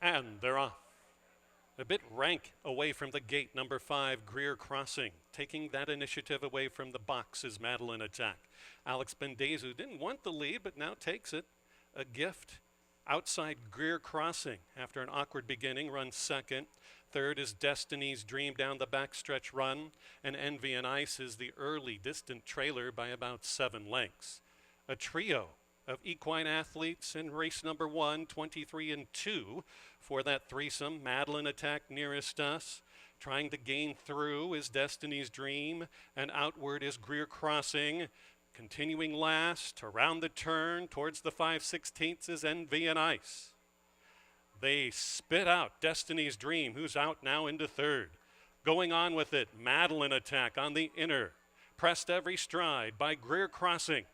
And they're off. A bit rank away from the gate, number 5, Greer Crossing. Taking that initiative away from the box is Madeline Attack. Alex Bendezu didn't want the lead, but now takes it. A gift. Outside Greer Crossing, after an awkward beginning, runs second. Third is Destiny's Dream down the backstretch run. And Envy and Ice is the early distant trailer by about 7 lengths. A trio of equine athletes in race number 1, 23 and 2 for that threesome. Madeline Attack nearest us. Trying to gain through is Destiny's Dream, and outward is Greer Crossing. Continuing last, around the turn, towards the 5/16 is Envy and Ice. They spit out Destiny's Dream, who's out now into third. Going on with it, Madeline Attack on the inner. Pressed every stride by Greer Crossing.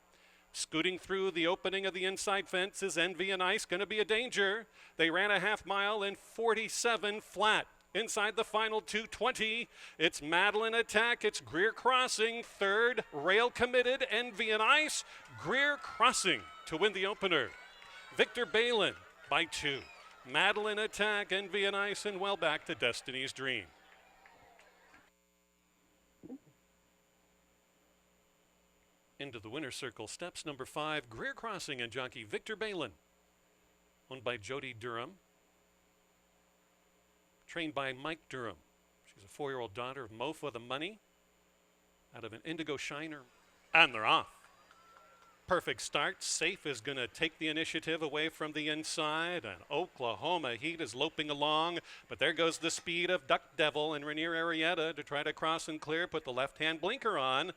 Scooting through the opening of the inside fence is Envy and Ice, going to be a danger. They ran a half mile in 47 flat. Inside the final 2:20, it's Madeline Attack, it's Greer Crossing, third, rail committed, Envy and Ice, Greer Crossing to win the opener. Victor Balin by 2. Madeline Attack, Envy and Ice, and well back to Destiny's Dream. Into the winner's circle steps number 5, Greer Crossing, and jockey Victor Balin. Owned by Jody Durham. Trained by Mike Durham. She's a 4-year-old daughter of Mofa the Money out of an Indigo Shiner. And they're off. Perfect start. Safe is going to take the initiative away from the inside, and Oklahoma Heat is loping along, but there goes the speed of Duck Devil and Rainier Arietta to try to cross and clear, put the left-hand blinker on,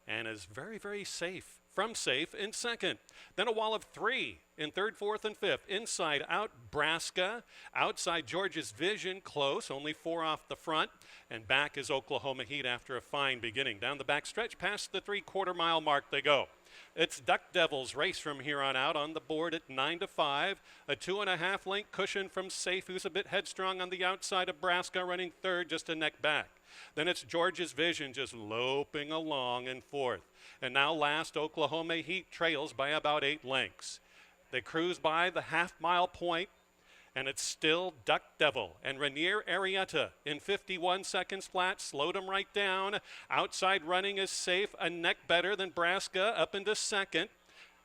and is very, very safe. From safe in second. Then a wall of 3 in third, fourth, and fifth. Inside out, Braska. Outside, George's Vision, close, only 4 off the front. And back is Oklahoma Heat after a fine beginning. Down the back stretch, past the 3/4 mile mark they go. It's Duck Devil's race from here on out, on the board at 9-5. A 2.5 length cushion from Safe, who's a bit headstrong on the outside of Braska, running third, just a neck back. Then it's George's Vision just loping along in fourth. And now last, Oklahoma Heat trails by about 8 lengths. They cruise by the half-mile point, and it's still Duck Devil and Rainier Arietta in 51 seconds flat, slowed him right down. Outside running is Safe, a neck better than Braska, up into second.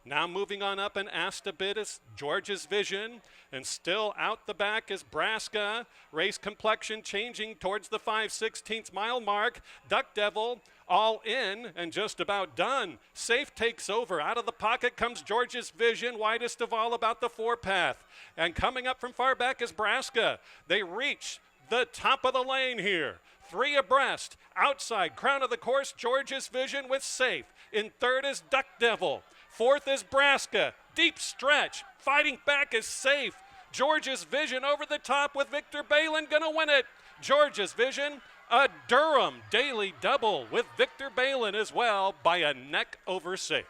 Now moving on up and asked a bit is George's Vision, and still out the back is Braska. Race complexion changing towards the 5/16 mile mark. Duck Devil all in and just about done. Safe takes over. Out of the pocket comes George's Vision, widest of all about the 4-path. And coming up from far back is Braska. They reach the top of the lane here. 3 abreast. Outside, crown of the course, George's Vision with Safe. In third is Duck Devil. Fourth is Braska. Deep stretch. Fighting back is Safe. George's Vision over the top with Victor Balin gonna win it. George's Vision, a Durham daily double with Victor Balin as well by a neck over Safe.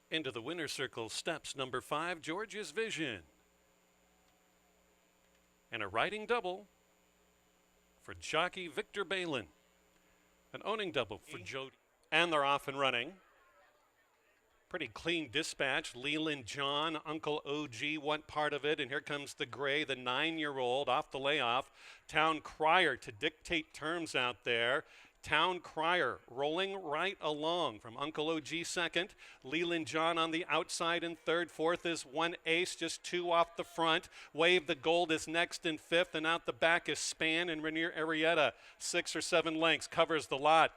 Into the winner's circle steps number 5, George's Vision. And a riding double for jockey Victor Balin. An owning double for Jody. And they're off and running. Pretty clean dispatch. Leland John, Uncle OG, one part of it. And here comes the gray, the 9-year-old off the layoff. Town Crier to dictate terms out there. Town Crier rolling right along from Uncle OG second. Leland John on the outside in third. Fourth is One Ace, just 2 off the front. Wave the Gold is next in fifth, and out the back is Span and Rainier Arietta. 6 or 7 lengths covers the lot.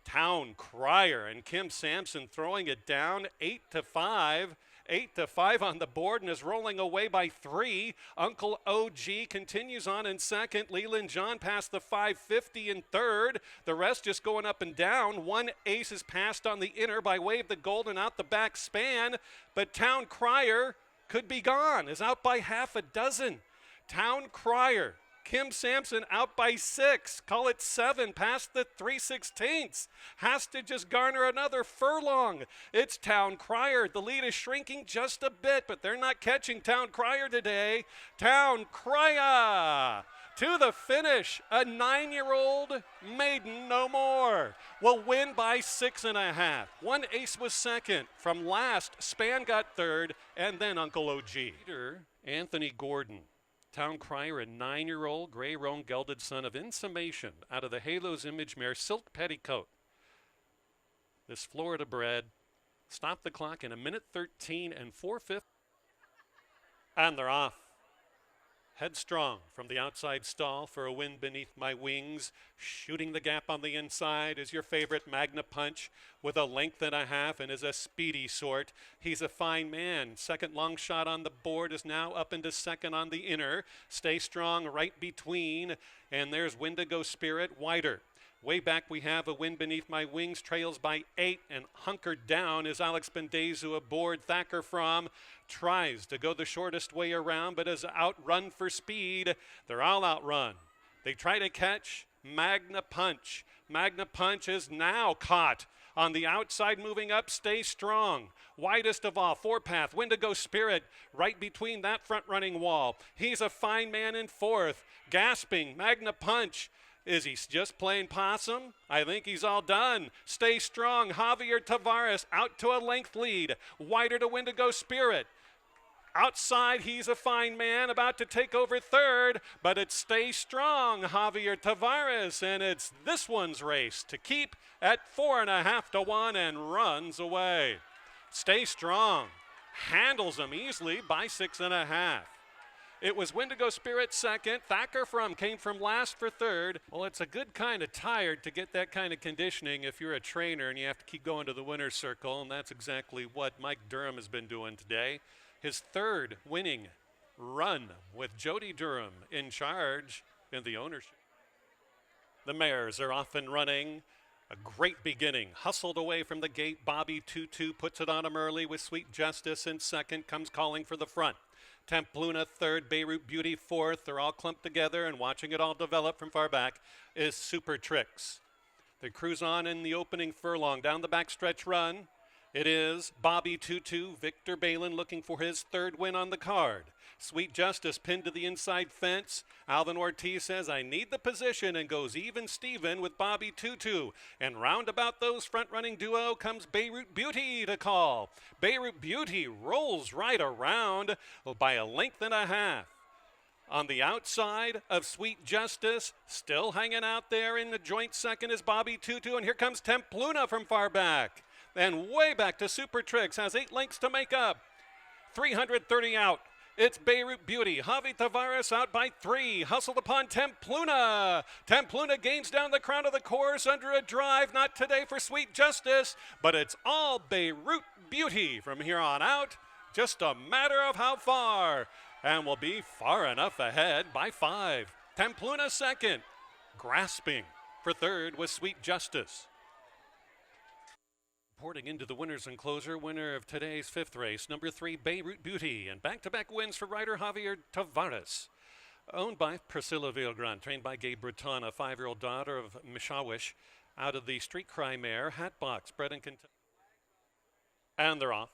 Town Crier and Kim Sampson throwing it down 8-5. 8-5 on the board and is rolling away by 3. Uncle OG continues on in second. Leland John past the 550 in third. The rest just going up and down. One Ace is passed on the inner by Wave the Gold and out the back Span. But Town Crier could be gone, is out by half a dozen. Town Crier Kim Sampson out by 6. Call it 7 past the 3/16. Has to just garner another furlong. It's Town Crier. The lead is shrinking just a bit, but they're not catching Town Crier today. Town Crier to the finish. A 9-year-old maiden no more will win by 6.5. One Ace was second. From last, Span got third, and then Uncle OG. Anthony Gordon. Town Crier, a 9-year-old gray roan gelded son of In Summation out of the Halos Image mare Silk Petticoat. This Florida bred stopped the clock in 1:13 and 4/5. And they're off. Headstrong from the outside stall for a win beneath my wings. Shooting the gap on the inside is your favorite Magna Punch with a 1.5 and is a speedy sort. He's a fine man. Second long shot on the board is now up into second on the inner. Stay Strong right between. And there's Wendigo Spirit wider. Way back we have a Win Beneath My Wings, trails by 8, and hunkered down is Alex Bendezu aboard. Thacker From tries to go the shortest way around, but is outrun for speed. They're all outrun. They try to catch Magna Punch. Magna Punch is now caught. On the outside, moving up, Stay Strong. Widest of all, 4-path, Wendigo Spirit, right between that front-running wall. He's a fine man in 4th. Gasping, Magna Punch. Is he just playing possum? I think he's all done. Stay Strong. Javier Tavares out to a length lead. Wider to Wendigo Spirit. Outside, He's a Fine Man about to take over 3rd, but it's Stay Strong, Javier Tavares, and it's this one's race to keep at 4.5 to 1 and runs away. Stay Strong handles him easily by 6.5. It was Wendigo Spirit second. Thacker From came from last for 3rd. Well, it's a good kind of tired to get that kind of conditioning if you're a trainer and you have to keep going to the winner's circle, and that's exactly what Mike Durham has been doing today. His 3rd winning run with Jody Durham in charge in the ownership. The mares are off and running. A great beginning. Hustled away from the gate. Bobby Tutu puts it on him early with Sweet Justice in second. Comes calling for the front. Templuna 3rd, Beirut Beauty 4th. They're all clumped together, and watching it all develop from far back is Super Tricks. They cruise on in the opening furlong. Down the backstretch run, it is Bobby Tutu, Victor Balin looking for his 3rd win on the card. Sweet Justice pinned to the inside fence. Alvin Ortiz says, I need the position, and goes even Steven with Bobby Tutu. And round about those front-running duo comes Beirut Beauty to call. Beirut Beauty rolls right around by 1.5 lengths. On the outside of Sweet Justice, still hanging out there in the joint second is Bobby Tutu, and here comes Templuna from far back. And way back to Super Tricks, has 8 lengths to make up. 330 out. It's Beirut Beauty. Javi Tavares out by 3. Hustled upon Templuna. Templuna gains down the crown of the course under a drive. Not today for Sweet Justice, but it's all Beirut Beauty from here on out. Just a matter of how far. And will be far enough ahead by 5. Templuna second. Grasping for 3rd was Sweet Justice. Porting into the winner's enclosure, winner of today's 5th race, number 3, Beirut Beauty, and back-to-back wins for rider Javier Tavares. Owned by Priscilla Villagran, trained by Gabe Breton, a 5-year-old daughter of Mishawish, out of the Street Cry mare, Hatbox, bred in Kentucky. And they're off.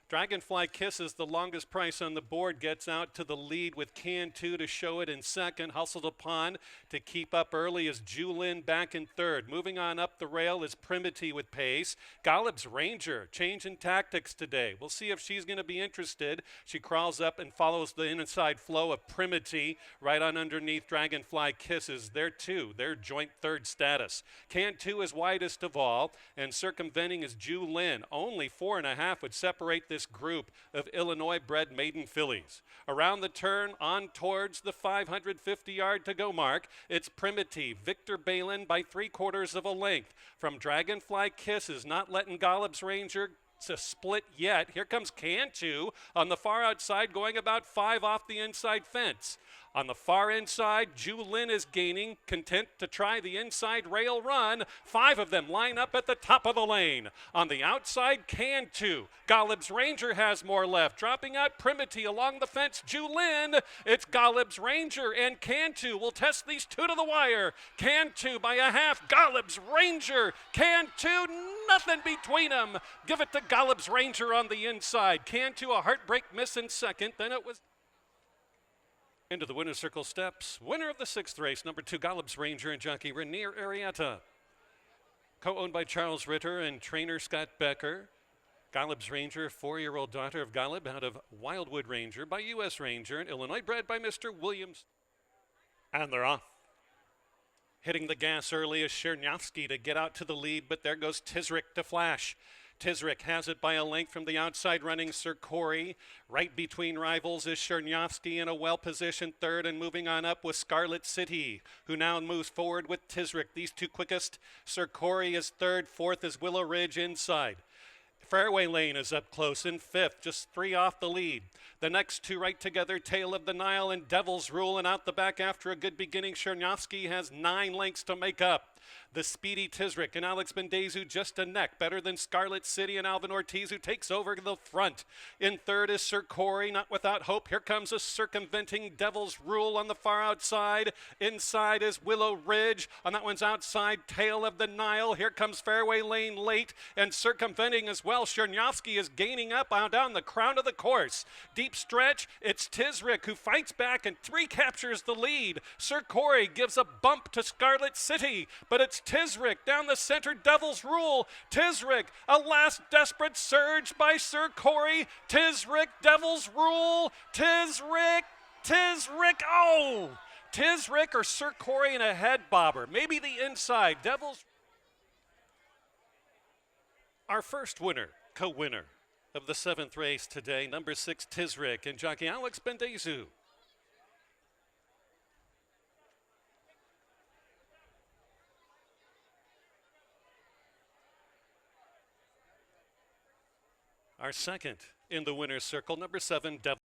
Dragonfly Kisses, the longest price on the board, gets out to the lead with Can 2 to show it in second. Hustled upon to keep up early is Julin back in 3rd. Moving on up the rail is Primity with pace. Golub's Ranger, change in tactics today. We'll see if she's going to be interested. She crawls up and follows the inside flow of Primity right on underneath Dragonfly Kisses. They're 2. They're joint 3rd status. Can 2 is widest of all, and circumventing is Julin. Only 4.5 would separate this group of Illinois-bred maiden fillies. Around the turn, on towards the 550-yard to go mark, it's Primity, Victor Balin by 3/4 of a length. From Dragonfly Kisses, not letting Golub's Ranger a split yet. Here comes Cantu on the far outside, going about 5 off the inside fence. On the far inside, Julin is gaining, content to try the inside rail run. 5 of them line up at the top of the lane. On the outside, Cantu. Golub's Ranger has more left. Dropping out Primity along the fence. Julin. It's Golub's Ranger and Cantu. We'll test these 2 to the wire. Cantu by a half. Golub's Ranger. Cantu, nothing between them. Give it to Golub's Ranger on the inside. Cantu, a heartbreak miss in second. Then it was into the winner's circle steps. Winner of the 6th race, number 2, Golub's Ranger and jockey Rainier Arietta. Co-owned by Charles Ritter and trainer Scott Becker. Golub's Ranger, 4-year-old daughter of Golub out of Wildwood Ranger by U.S. Ranger and Illinois, bred by Mr. Williams. And they're off. Hitting the gas early is Chernyavsky to get out to the lead, but there goes Tisrick to flash. Tisrick has it by a length from the outside running Sir Corey. Right between rivals is Chernyavsky in a well-positioned third and moving on up with Scarlet City, who now moves forward with Tisrick. These 2 quickest. Sir Corey is third, 4th is Willow Ridge inside. Fairway Lane is up close in 5th, just 3 off the lead. The next 2 right together, Tale of the Nile and Devil's Rule, and out the back after a good beginning, Chernyavsky has 9 lengths to make up. The speedy Tisrick and Alex Bendezu just a neck better than Scarlet City and Alvin Ortiz, who takes over the front. In third is Sir Corey, not without hope. Here comes a circumventing Devil's Rule on the far outside. Inside is Willow Ridge. On that one's outside, Tale of the Nile. Here comes Fairway Lane late and circumventing as well. Chernyavsky is gaining up down the crown of the course. Deep stretch, it's Tisrick who fights back and recaptures the lead. Sir Corey gives a bump to Scarlet City, but it's Tisrick down the center, Devil's Rule. Tisrick, a last desperate surge by Sir Corey. Tisrick, Devil's Rule. Tisrick, oh! Tisrick or Sir Corey in a head bobber. Maybe the inside, Devil's. Our first winner, co-winner of the 7th race today, number 6, Tisrick and jockey Alex Bendezu. Our second in the winner's circle, number 7, Devil.